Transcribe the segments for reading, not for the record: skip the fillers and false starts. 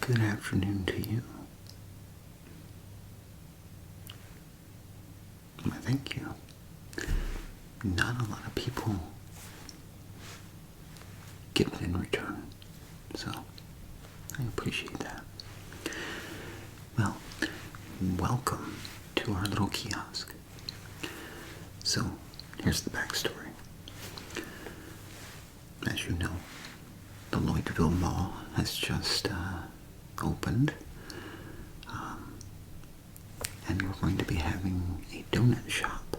Good afternoon to you. Well, thank you. Not a lot of people give it in return, so I appreciate that. Well, welcome to our little kiosk. So, here's the backstory. As you know, the Lloydville Mall has just opened, and we're going to be having a donut shop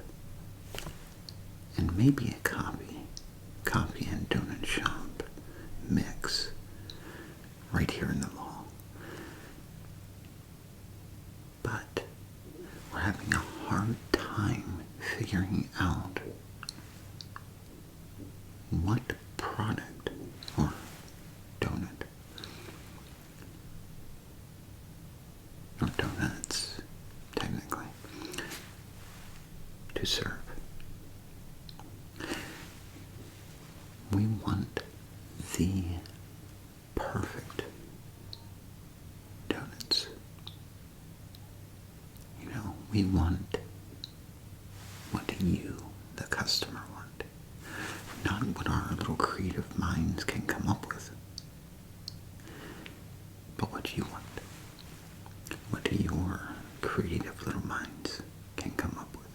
and maybe a coffee and donut shop mix right here in the mall. But we're having a hard time figuring out what product or donut or donuts technically to serve. We want the perfect donuts. You know, we want what you, the customer, want. Not what our little creative minds can come up with, but what you want. What your creative little minds can come up with.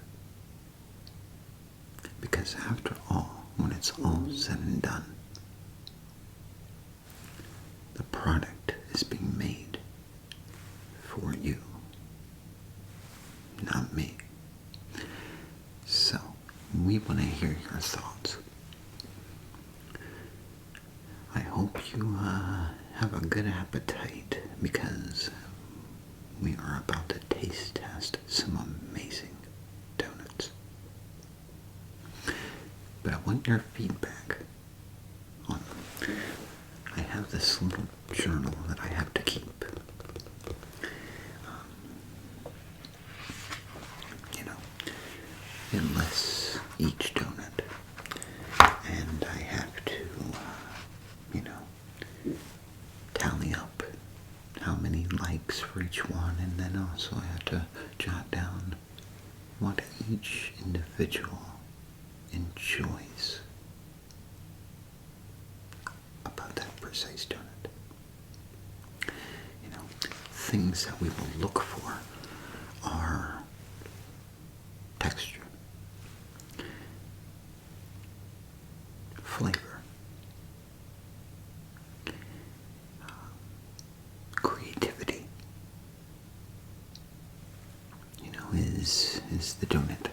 Because after all, when it's all said and done, the product is being made for you, not me. So, we want to hear your thoughts. I hope you have a good appetite, because we are about to taste test some amazing donuts. But I want your feedback on them. I have this little journal that I have to keep. It lists each donut, and I have to, tally up how many likes for each one, and then also I have to jot down what each individual enjoys about that precise donut. Things that we will look for are texture, flavor, creativity. Is the donut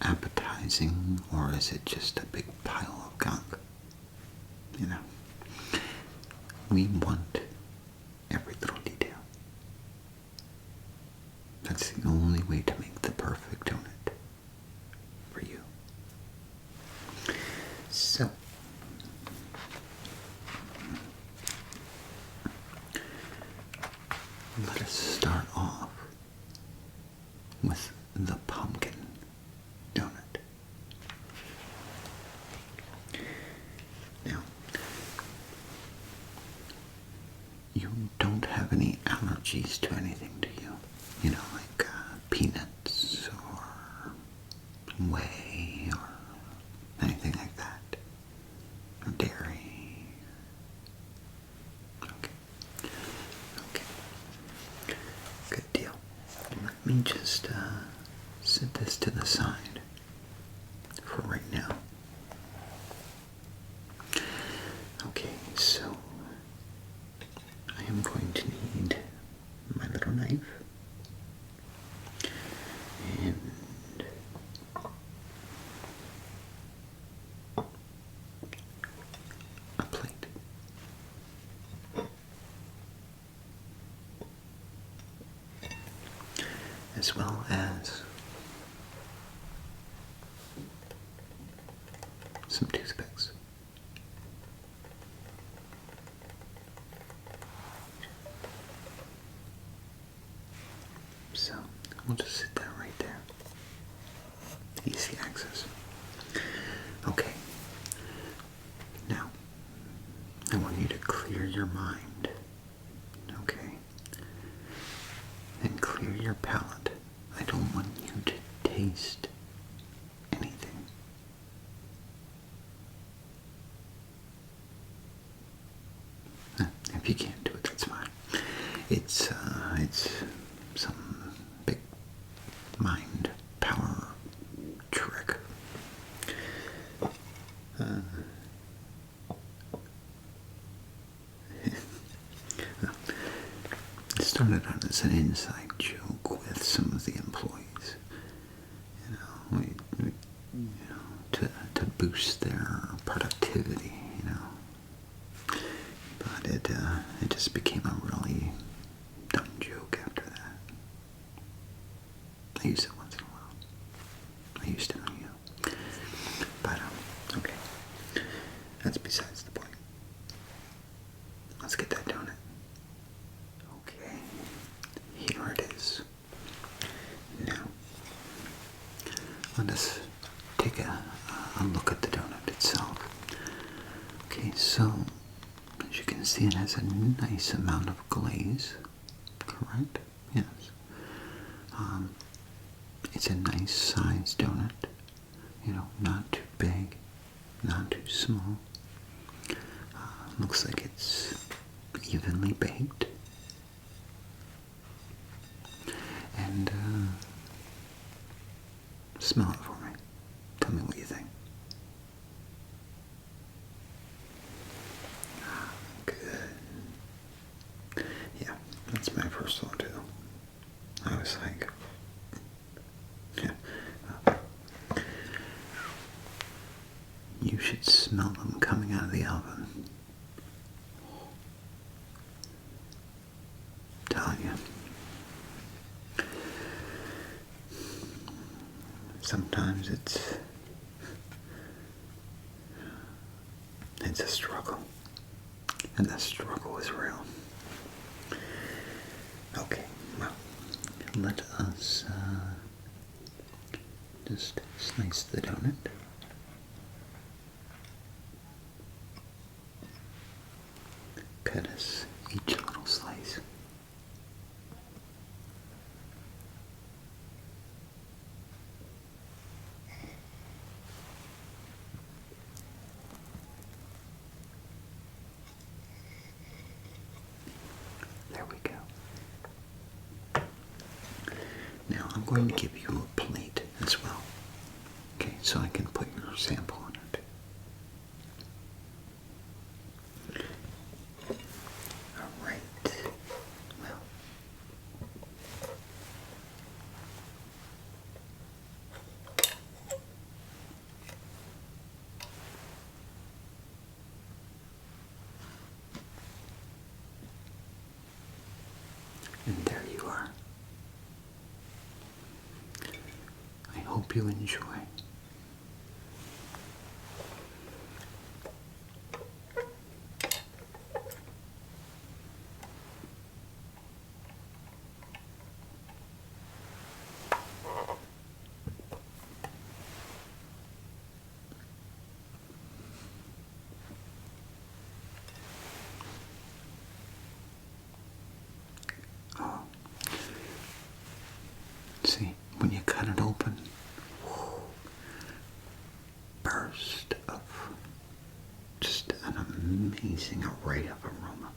appetizing, or is it just a big pile of gunk? We want every little detail. That's the only way to make the perfect donut for you. So, let us start off with the pumpkin donut. Now, you don't have any allergies to anything, do you? Like peanuts or whey or anything like that? Or dairy? Okay. Good deal. Let me just set this to the side for right now. Okay, so I am going to need my little knife and a plate. As well as some toothpicks. So, we'll just sit that right there. Easy access. Okay. Now, I want you to clear your mind your palate. I don't want you to taste anything. If you can't do it, that's fine. It's some big mind power trick. It started out as an inside joke with some of the employees, to boost their productivity, But it just became a really dumb joke after that. I use it once in a while. I used it on you. But, okay. That's besides the point. Let's get that donut. Okay. Here it is. Now, let us take a look at the donut itself. Okay, so, as you can see, it has a nice amount of glaze. Correct? Yes. It's a nice sized donut. Not too big, not too small. Looks like it's evenly baked. And, smell it for me. Tell me what you think. Good. Yeah, that's my first thought, too. I was like, yeah. You should smell them coming out of the oven. Telling you. Sometimes it's a struggle. And the struggle is real. Okay, well, let us just slice the donut. Cut us each little slice. There we go. Now I'm going to give you a plate as well. Okay, so I can put your sample on it. Alright. Well. And there you are. I hope you enjoy. Oh. See, when you cut it open, burst of just an amazing array of aroma.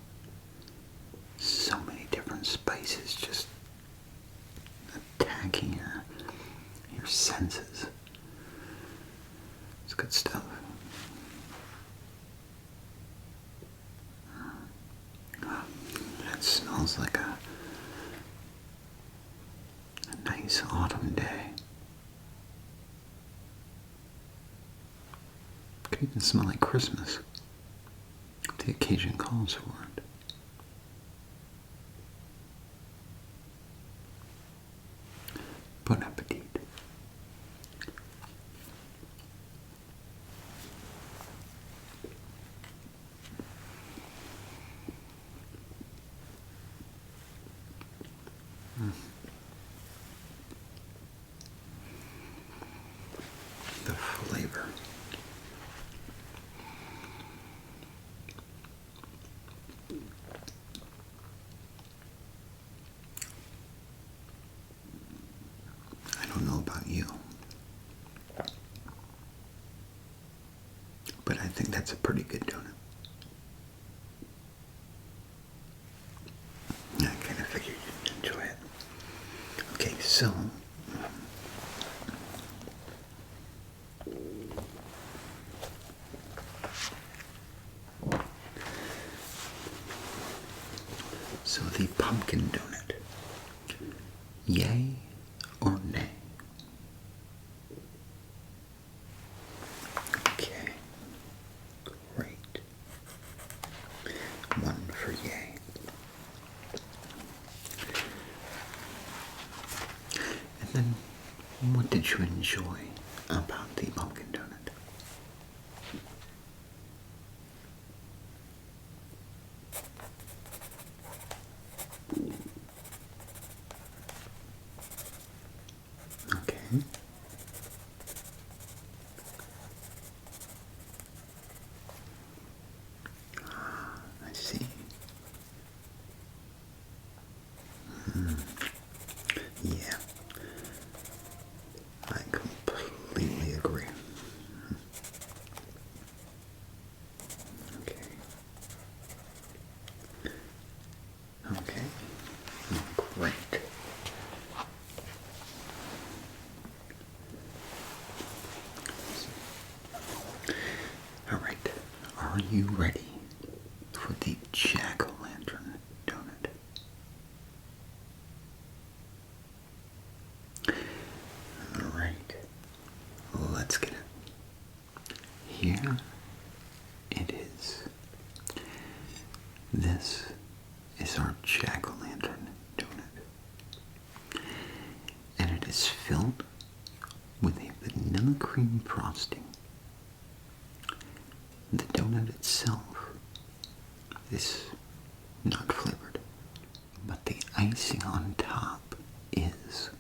So many different spices just attacking your senses. It's good stuff. That smells like a nice autumn day. Could even smell like Christmas if the occasion calls for it. Bon appetit. The flavor. you. But I think that's a pretty good donut. I kind of figured you'd enjoy it. Okay, so the pumpkin donut. Yay or nay? Okay, great. One for yay. And then, what did you enjoy about the pumpkin donut? Okay. I see. Yeah. I completely agree. Okay. Okay. Great. All right. Are you ready for the jack-o'-lantern donut? All right. Let's get it. Here it is. This is our jack-o'-lantern donut. And it is filled with a vanilla cream frosting. The donut itself is not flavored, but the icing on top is.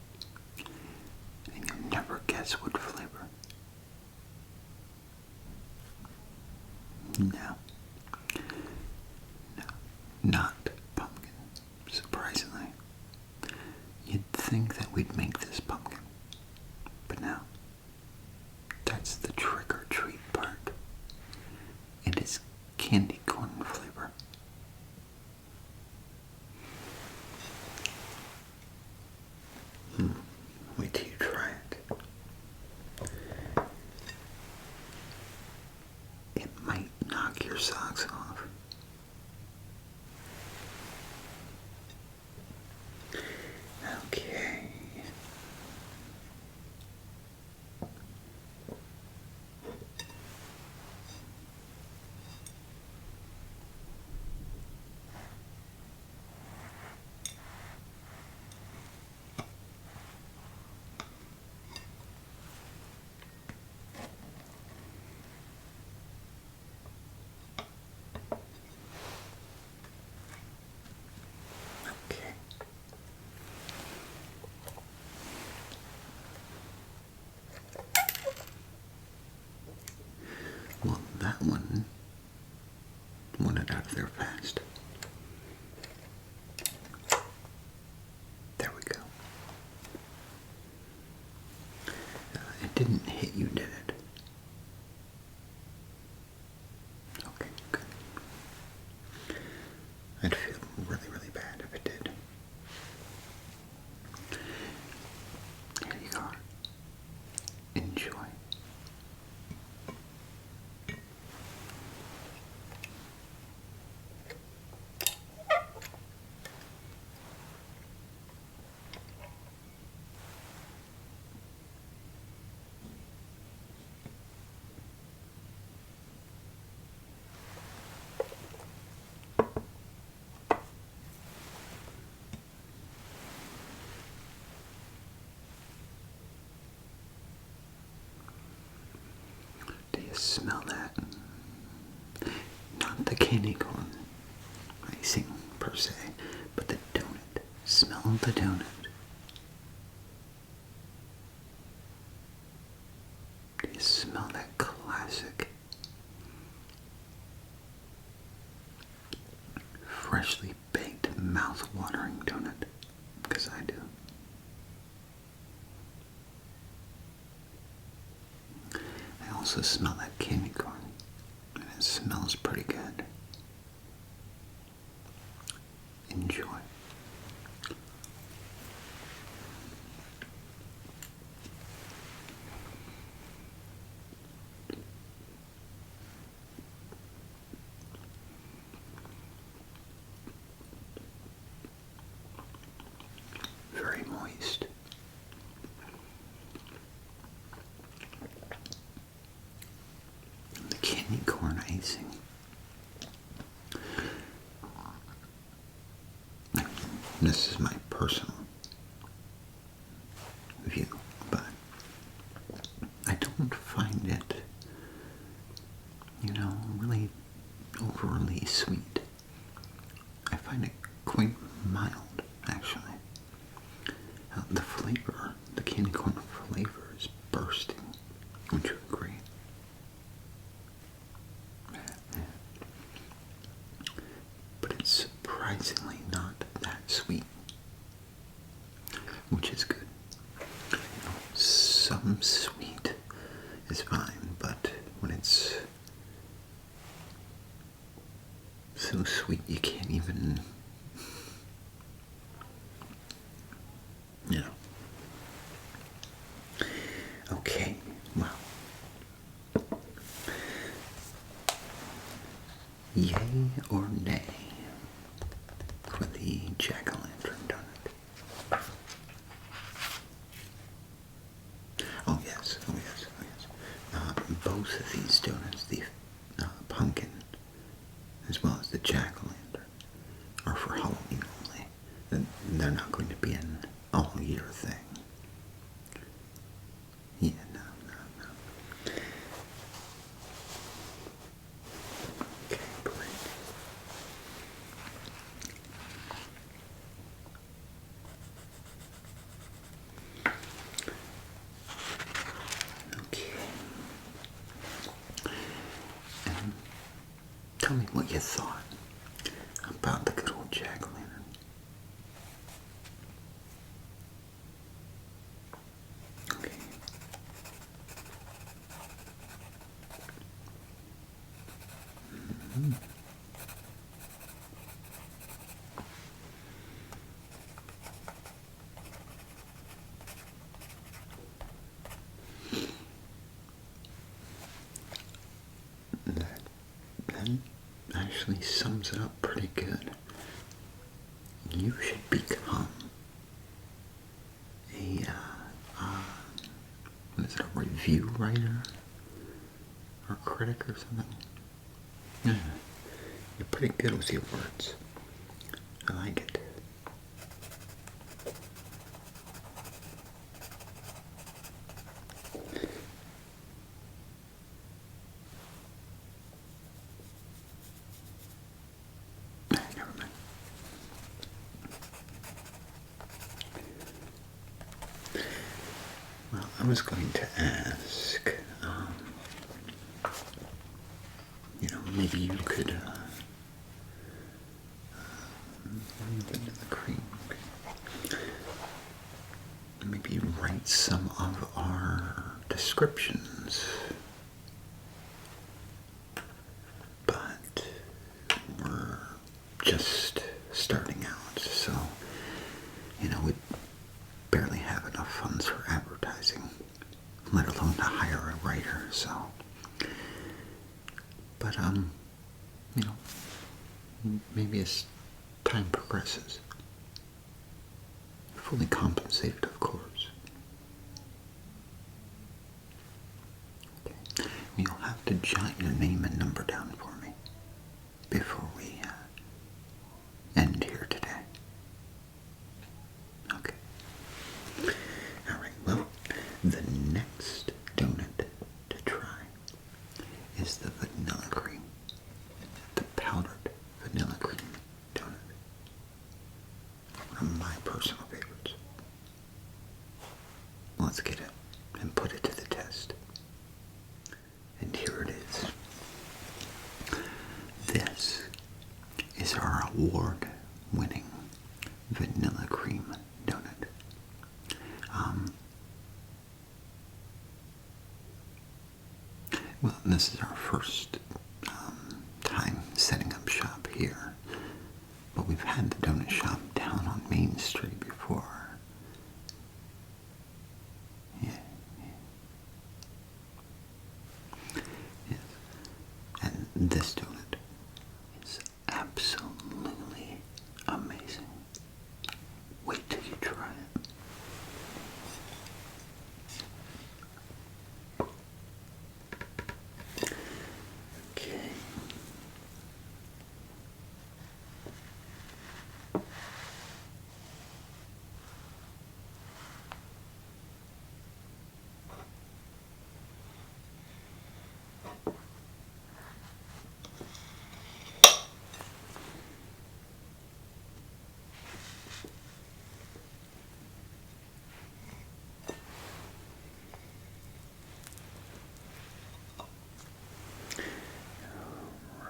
And you'll never guess what flavor. No. No. Not pumpkin, surprisingly. You'd think that we'd make this pumpkin. But no. That's the trick-or-treat part. It is candy corn flavor. Wait till you try it. It might knock your socks off. Okay. Okay. Well, that one wanted out of there fast. There we go. It didn't hit you, did it? Okay, good. I'd feel really, really bad if it did. Here you are. Enjoy. Do you smell that? Not the candy corn icing per se, but the donut. Smell the donut. Do you smell that classic, freshly baked, mouth-watering donut? Because I do. also smell that candy corn. And it smells pretty good. Enjoy. Very moist. The candy corn icing. This is my personal view, but I don't find it, really overly sweet. I find it quite mild, actually. The flavor, the candy corn flavor is bursting. Would you agree? Yeah. But it's surprisingly not that sweet, which is good. Some sweet is fine, but when it's so sweet you can't even, Okay, well, yay or nay for the jack-o'-lantern donut? Oh yes. Both of these donuts, the pumpkin as well as the jack-o'-lantern, are for Halloween only. They're not going to be an all-year thing. Yeah, no. Okay, great. Okay. And tell me what you thought about the good old jack-o'-lantern. Okay. Mm-hmm. That actually sums it up pretty good. You should become a review writer or critic or something. Yeah, you're pretty good with your words. I like it. Never mind. Well, I was going to ask, maybe you could, vanilla cream. Maybe write some of our descriptions. But we're just starting out, so, we barely have enough funds for advertising, let alone to hire a writer, so. But, maybe as time progresses, fully compensated, of course. Okay. You'll have to jot your name and number down for me before we end here today. Okay. Alright, well, the next donut to try is the vanilla cream. The powdered vanilla cream donut. One of my personal favorites. Let's get it and put it to the test. And here it is. This is our award-winning vanilla cream donut. Well, this is our first time setting up shop here, but we've had the donut shop down on Main Street before. Yeah. Yes. And this donut is absolutely amazing. Wait till you try it. Okay.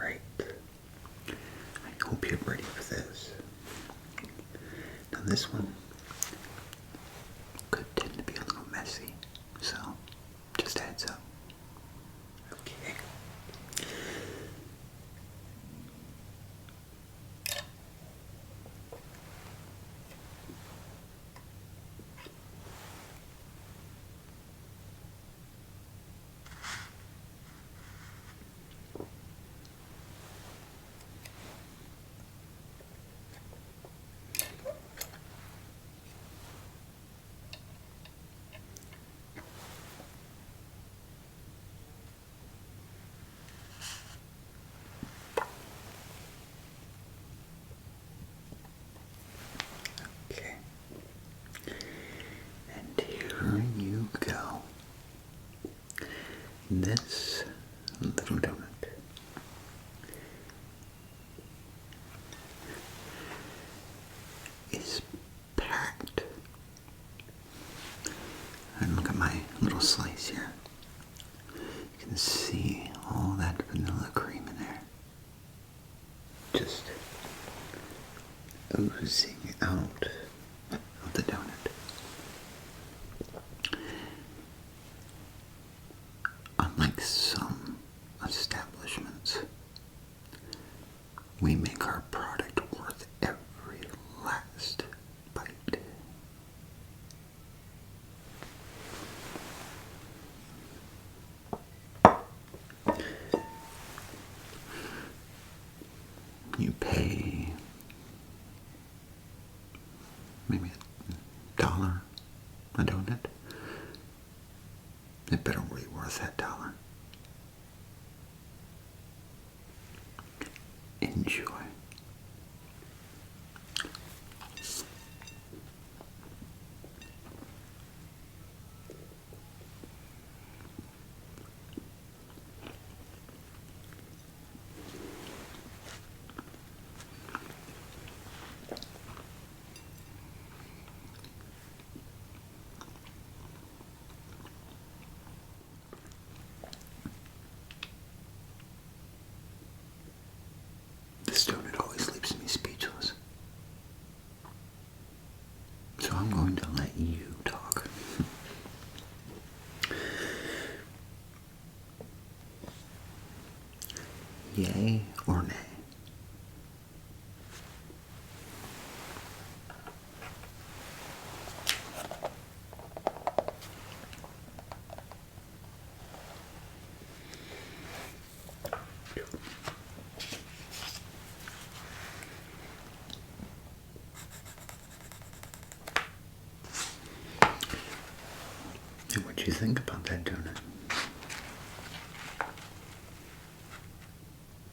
Right. I hope you're ready for this. Now this one could tend to be a little messy, so just a heads up. Okay. Okay. And here you go. This little donut is packed. And look at my little slice here. You can see all that vanilla cream in there. Just oozing out of the donut. Unlike some establishments, we make our product worth every last bite. You pay maybe $1 a donut. It better be worth that $1. Enjoy. This donut always leaves me speechless. So I'm going to let you talk. Yay or nay? And what do you think about that donut?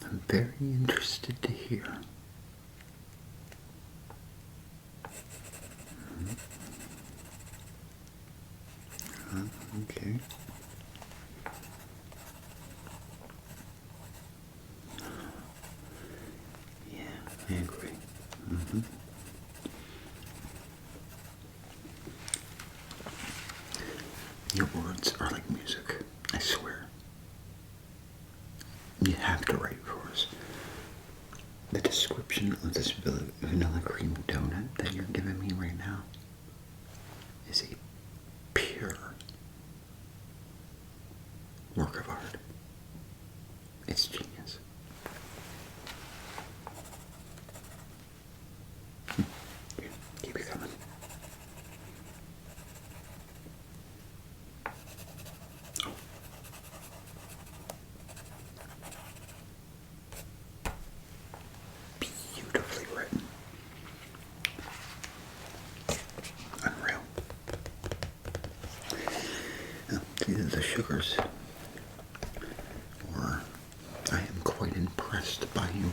I'm very interested to hear. Okay. Yeah, I agree. Your words are like music, I swear. You have to write for us. The description of this vanilla cream donut that you're giving me right now is a pure work of art. It's genius. Keep it coming. Oh. Beautifully written. Unreal. Now, these are the sugars. Or I am quite impressed by your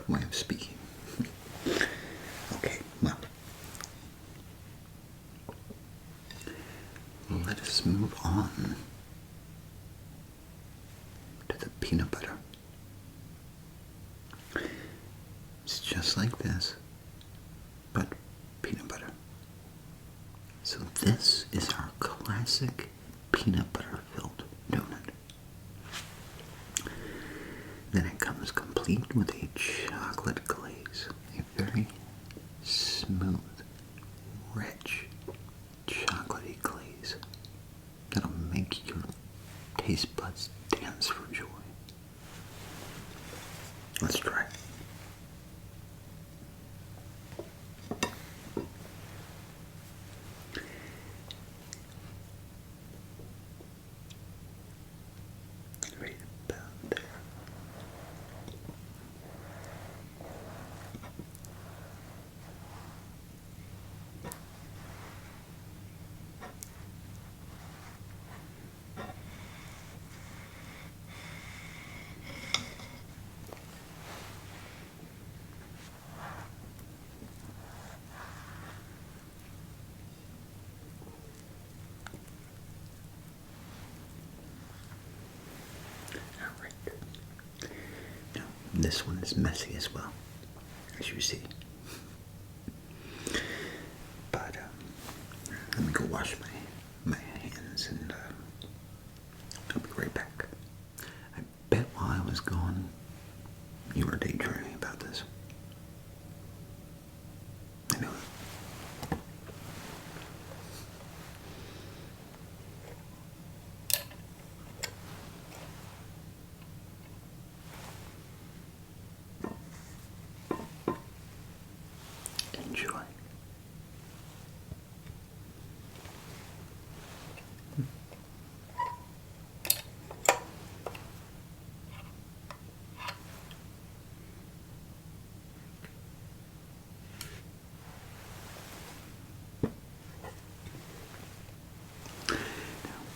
way of speaking. Okay, well, let us move on to the peanut butter. It's just like this, but peanut butter. So this is our classic peanut butter filled donut. Then it comes complete with a chocolate glaze, a very smooth, rich, chocolatey glaze that'll make your taste buds dance for joy. Let's try it. Right about there. This one is messy as well, as you see. But let me go wash my hands and I'll be right back. I bet while I was gone, you were daydreaming about this. I know it. Enjoy.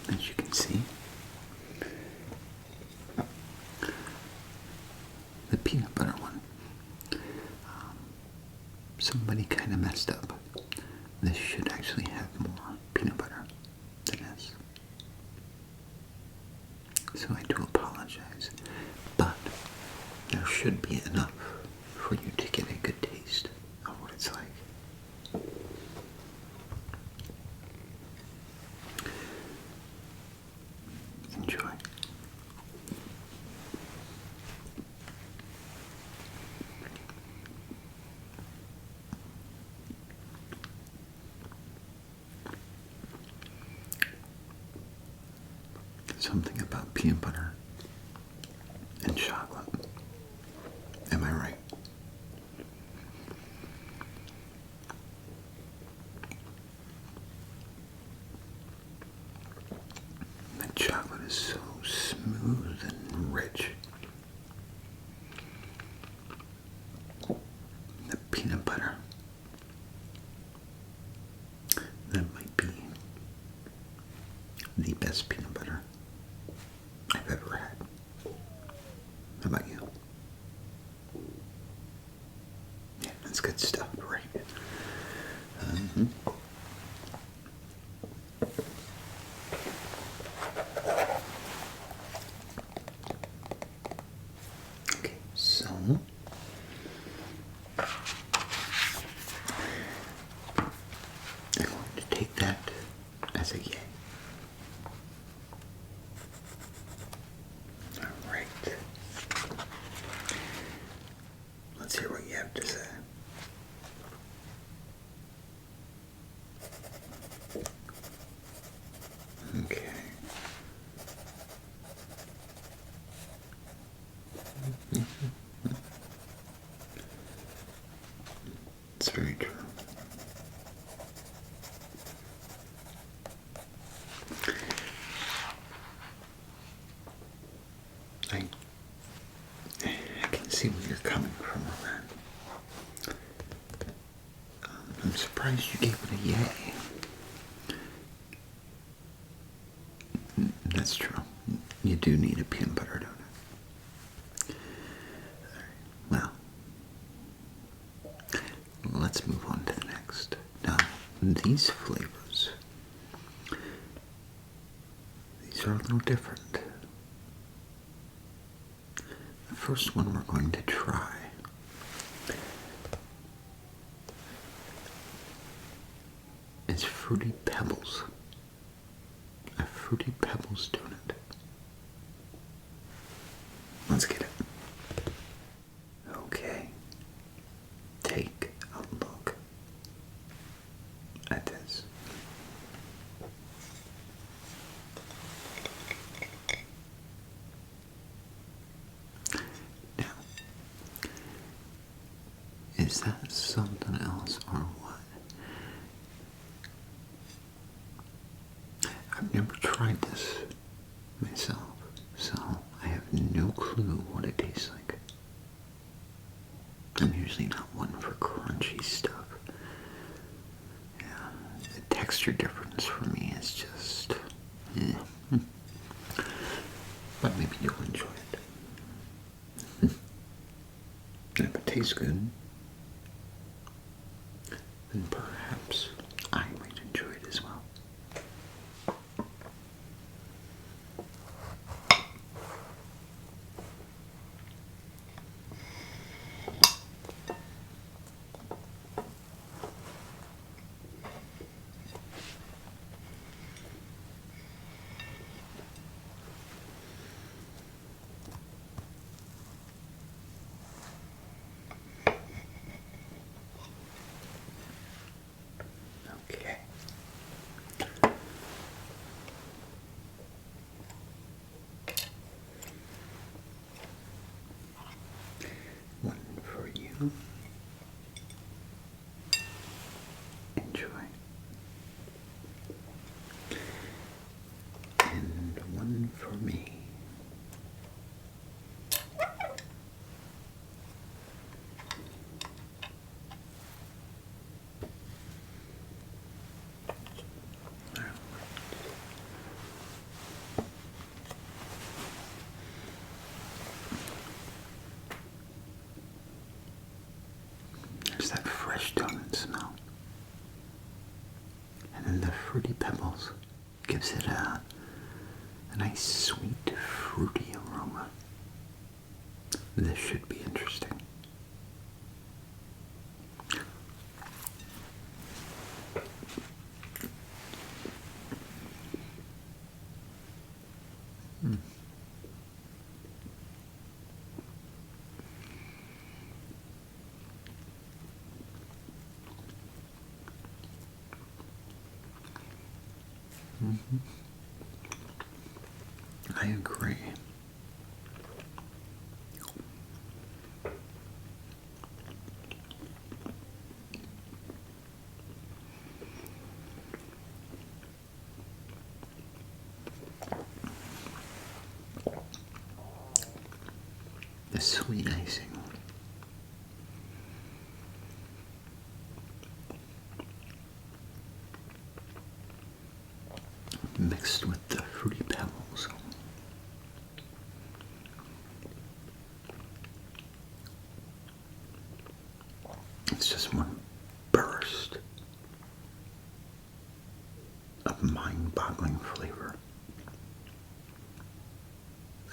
As you can see, the peanut butter one, somebody kind of messed up. This should actually have more peanut butter than this. So I do apologize, but there should be enough for you to get a good taste of what it's like. Enjoy. Something about peanut butter and chocolate. Am I right? The chocolate is so smooth and rich. The peanut butter, that might be the best peanut butter I've ever had. How about you? Yeah, that's good stuff, right? Okay, so I'm going to take that as a yay. Alright. Let's hear what you have to say. Okay. very true. I can see where you're coming from on that. I'm surprised you gave it a yay. That's true. You do need a peanut butter donut. Well, let's move on to the next. Now, these flavors, these are a little different. The first one we're going to try is Fruity Pebbles. A Fruity Pebbles donut. Let's get it. Okay. Take a look at this. Now, is that something else or what? I've never tried this myself, so I have no clue what it tastes like. I'm usually not one for crunchy stuff. Yeah, the texture difference for me is just, but maybe you'll enjoy it. And if it tastes good, then perhaps I might enjoy it as well. Okay. One for you. Enjoy. And one for me. There's that fresh donut smell. And then the Fruity Pebbles gives it a nice sweet fruity aroma. This should be interesting. I agree. The sweet icing. Mixed with the Fruity Pebbles. It's just one burst of mind-boggling flavor.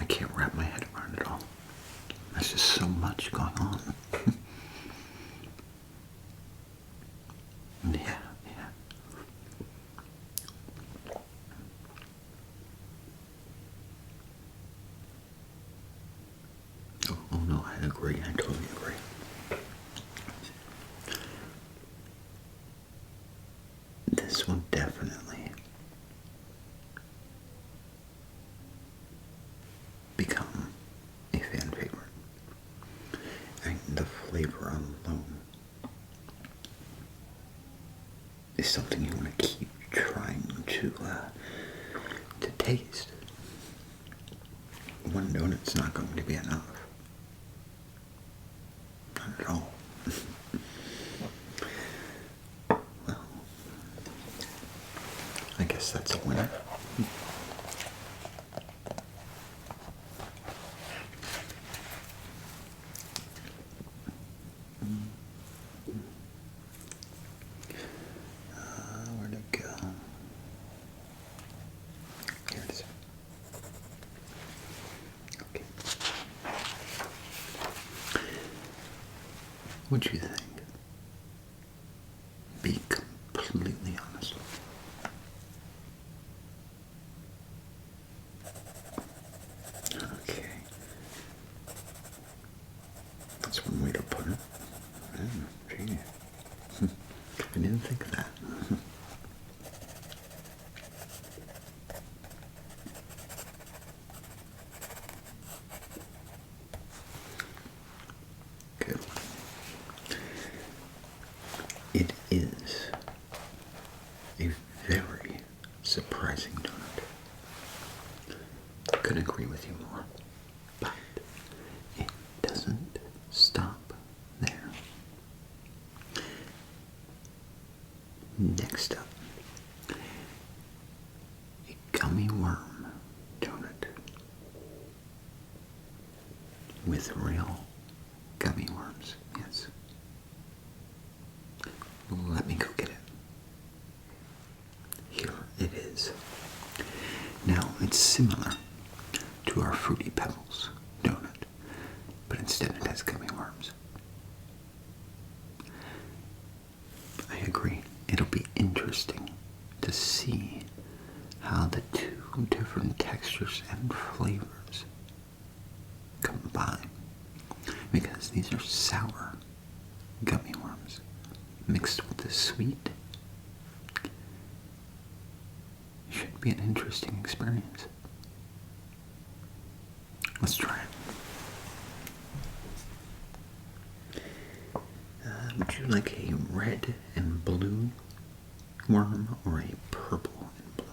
I can't wrap my head around it all. There's just so much going on. Yeah. Oh no, I agree. I totally agree. This will definitely become a fan favorite. And the flavor alone is something you want to keep trying to taste. One donut's not going to be enough. Not at all. Well, I guess that's a winner. Where'd it go? Here it is. Okay. What'd you think? Be completely honest. Okay. That's one way to put it. Oh, gee. I didn't think of that. Good. It is a very surprising donut. Couldn't agree with you more. But it doesn't stop there. Next up, a gummy worm donut with real gummy worms. Yes. Let me go get it. Here it is. Now, it's similar to our Fruity Pebbles donut, but instead it has gummy worms. I agree. It'll be interesting to see how the two different textures and flavors combine, because these are sour gummy worms mixed with the sweet. Should be an interesting experience. Let's try it. Would you like a red and blue worm or a purple and blue?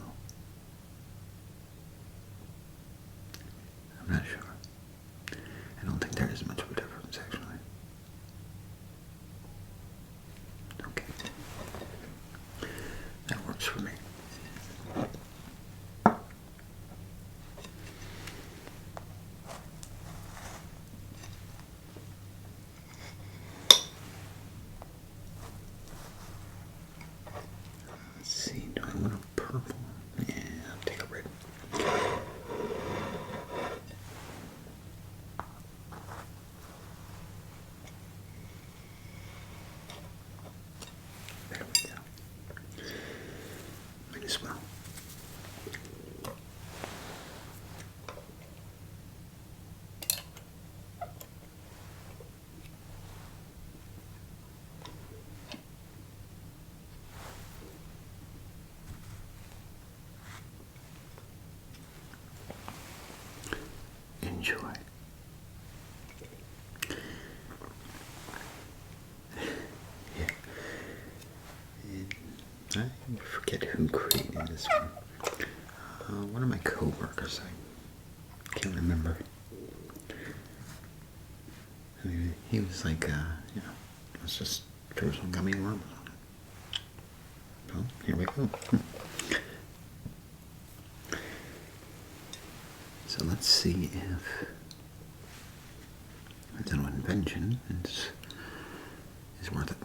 I'm not sure. I don't think there is much of a difference, actually. Okay. That works for me. Let's see, do I want a purple? Yeah, I'll take a red. There we go. Might as well. Enjoy. Yeah. And I forget who created this one. One of my co-workers. I can't remember. Anyway, he was like, let's just throw some gummy worms on it. Well, here we go. So let's see if a little invention is worth it.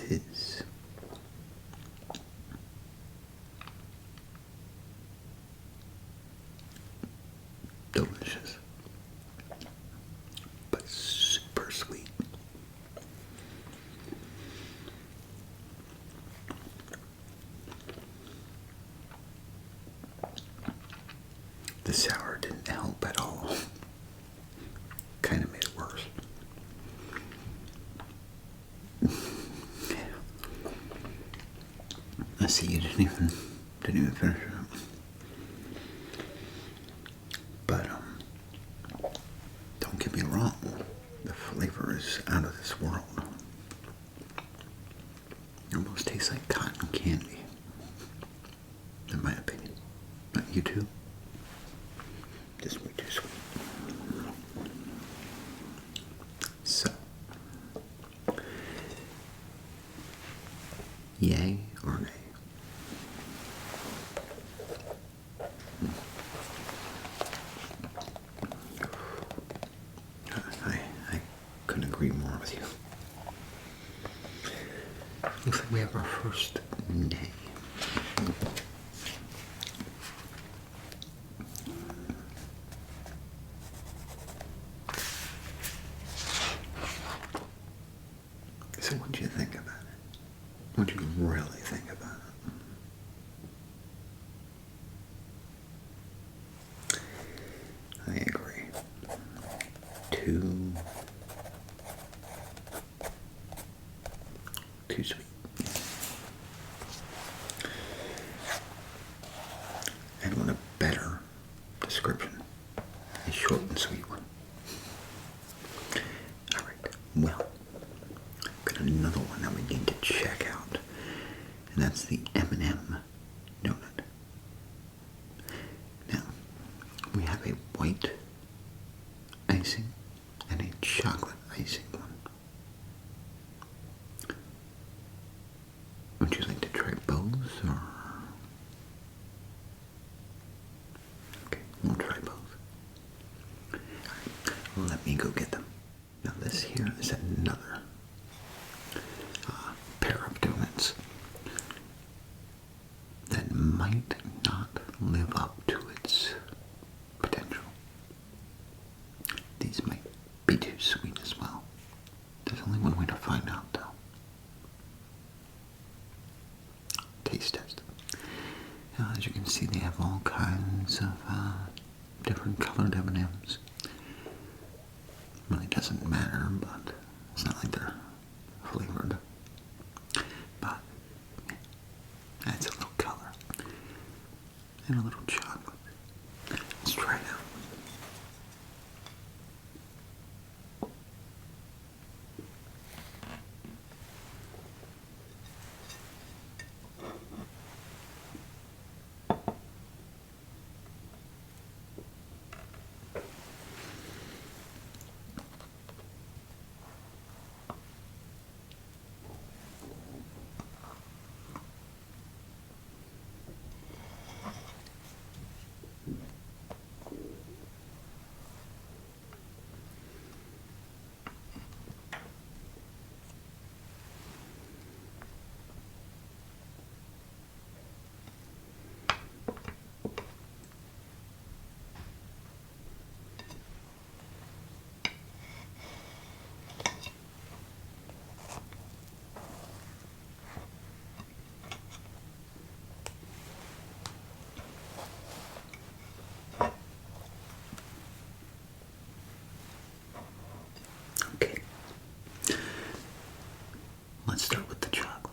Is delicious, but super sweet. The The sour didn't help at all. Kind of made it worse. I see you didn't even finish it up. But don't get me wrong, the flavor is out of this world. It almost tastes like cotton candy, in my opinion. Not you too? Just way too sweet. So, yay or nay? I couldn't agree more with you. Looks like we have our first nay. So what do you think about it? What do you really think about it? I agree. Too sweet. And want a better description. A short and sweet one. Alright, well, got another one that we need to check out. And that's the M&M donut. Now, we have a white icing and a chocolate icing one. Would you like to try both, or? Okay, we'll try both. Alright, let me go get them. Now this here is another pair of donuts that might not live up to its potential. These might be too sweet as well. There's only one way to find out, though. Taste test. Now, as you can see, they have all kinds of different colored M&Ms. Really doesn't matter, but it's not like they're flavored. But adds a little color and a little chocolate. Let's try it out. Let's start with the chocolate.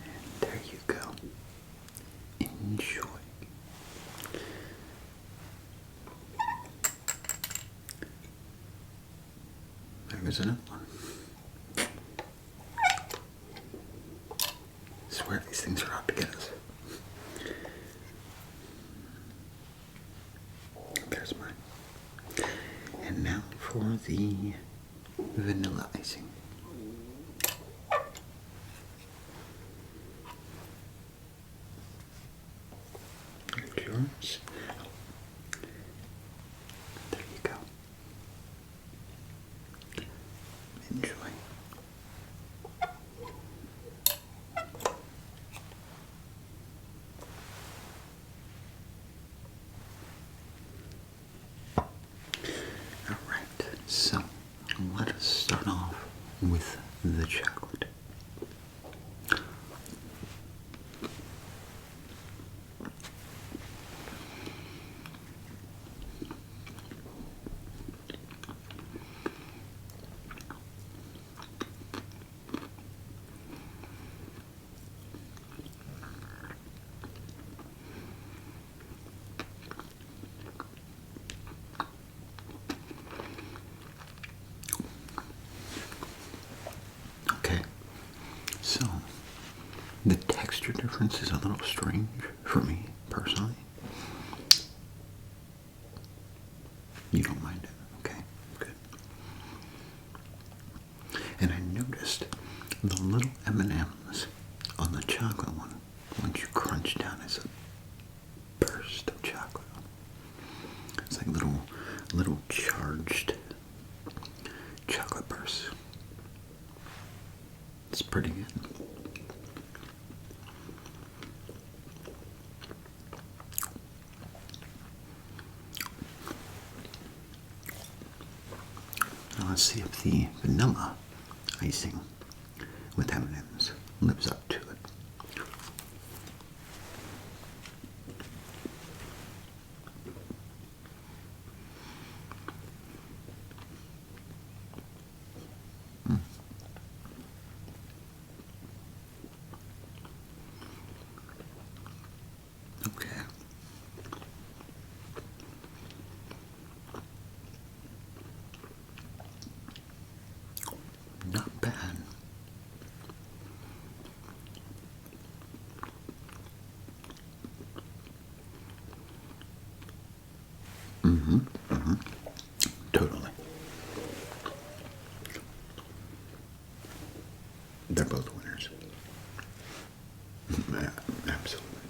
And there you go. Enjoy. There goes another one. I swear these things are out to get us. There's mine. And now for the vanilla icing. There's yours. There you go. Enjoy. So, let us start off with the chocolate. Okay, so the texture difference is a little strange for me personally. You don't mind it, okay? Good. And I noticed the little M&Ms on the chocolate one, once you crunch down, is a burst of chocolate. It's like little charged chocolate bursts. It's pretty good. Now let's see if the vanilla icing with M&Ms lives up to it. Okay. Not bad. Totally. They're both winners. Yeah, absolutely.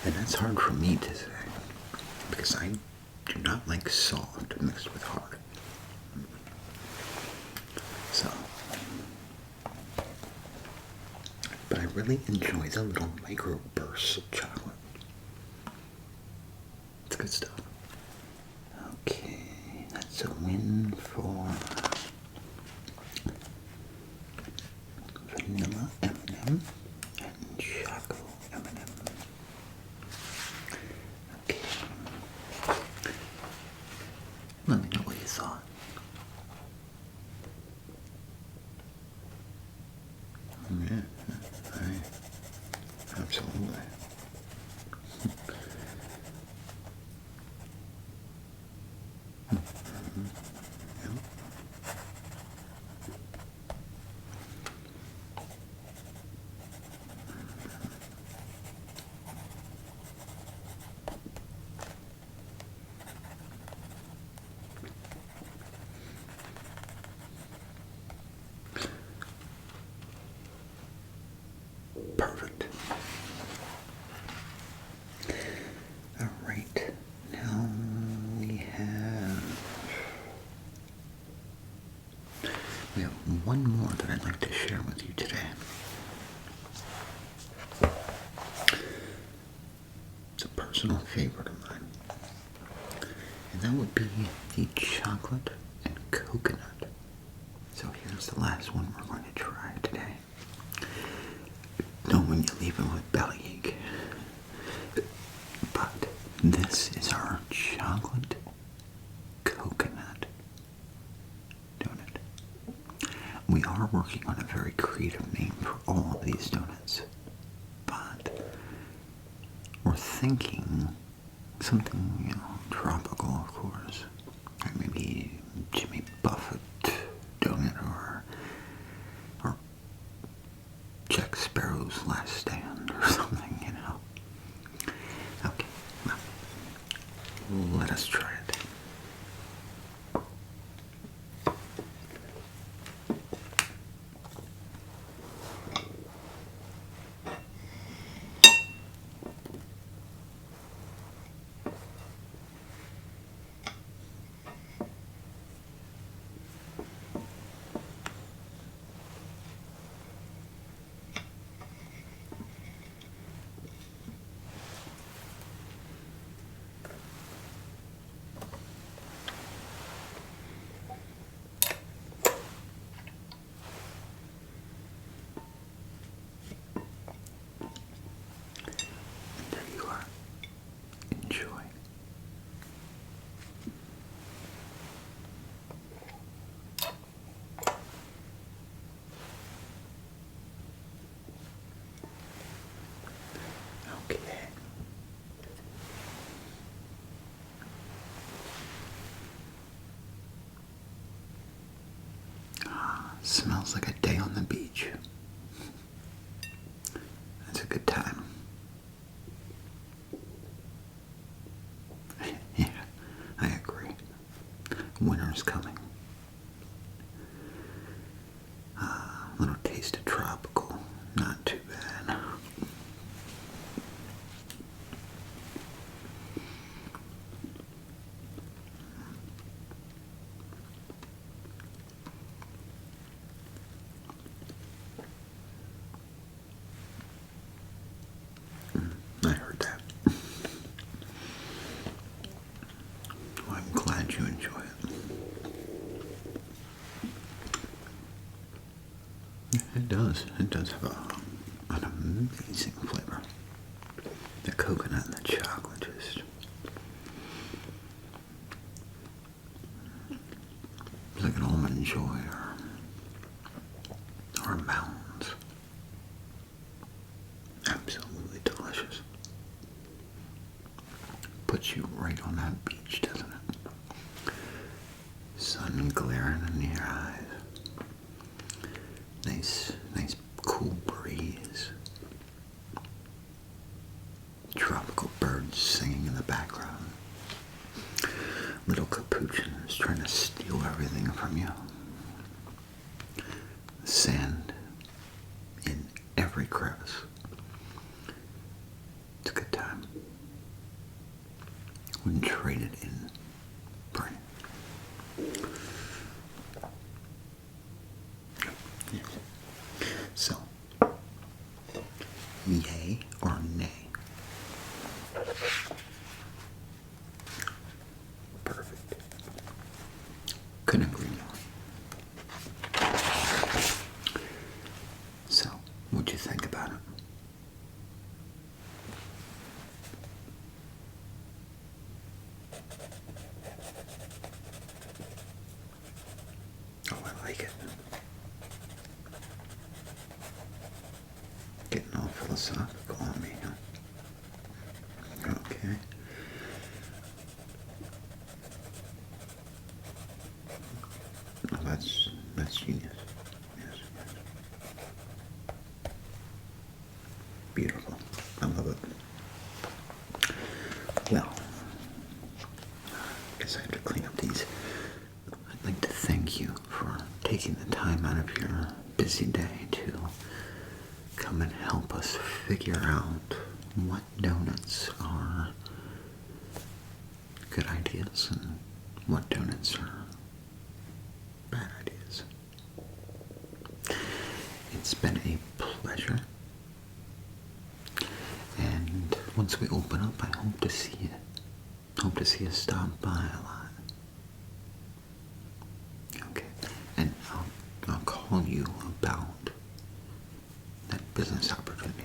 And that's hard for me to say, because I do not like soft mixed with hard. So, but I really enjoy the little micro bursts of chocolate. It's good stuff. Okay, that's a win for vanilla M&M and chocolate M&M. Okay. Let me know what you thought. Yeah, absolutely. Perfect. All right. Now we have one more that I'd like to share with you today. It's a personal favorite of mine. And that would be the chocolate and coconut. So here's the last one we're going to try today. Don't when you leave it with bellyache. But this is our chocolate coconut donut. We are working on a very creative name for all of these donuts, but we're thinking something, tropical, of course. Like maybe Jimmy Buffett donut or Jack Sparrow's Last Stand or something, Okay, well, let us try it. smells like a day on the beach. That's a good time. Yeah, I agree. Winter's coming. A little taste of tropical. Not too bad. I heard that. Well, I'm glad you enjoy it. It does. It does have an amazing flavor. The coconut and the chocolate just... It's like an almond joy or a mounds. Absolutely delicious. Puts you right on that beach, doesn't it? Sun glaring in your eyes. Nice cool breeze. Tropical birds singing in the background. Little capuchins trying to steal everything from you. Sand in every crevice. It's a good time. Wouldn't trade it in for any. So, yay or nay? Perfect. Couldn't agree more. So, what'd you think about it? Oh, I like it. Getting all philosophical on me, huh? Okay. Oh, that's genius. Yes. Beautiful. I love it. Well, I guess I have to clean up these. I'd like to thank you for taking the time out of your busy day to come and help us figure out what donuts are good ideas and what donuts are bad ideas. It's been a pleasure. And once we open up, I hope to see you. Hope to see you stop by a lot. Okay. And I'll call you about that business opportunity.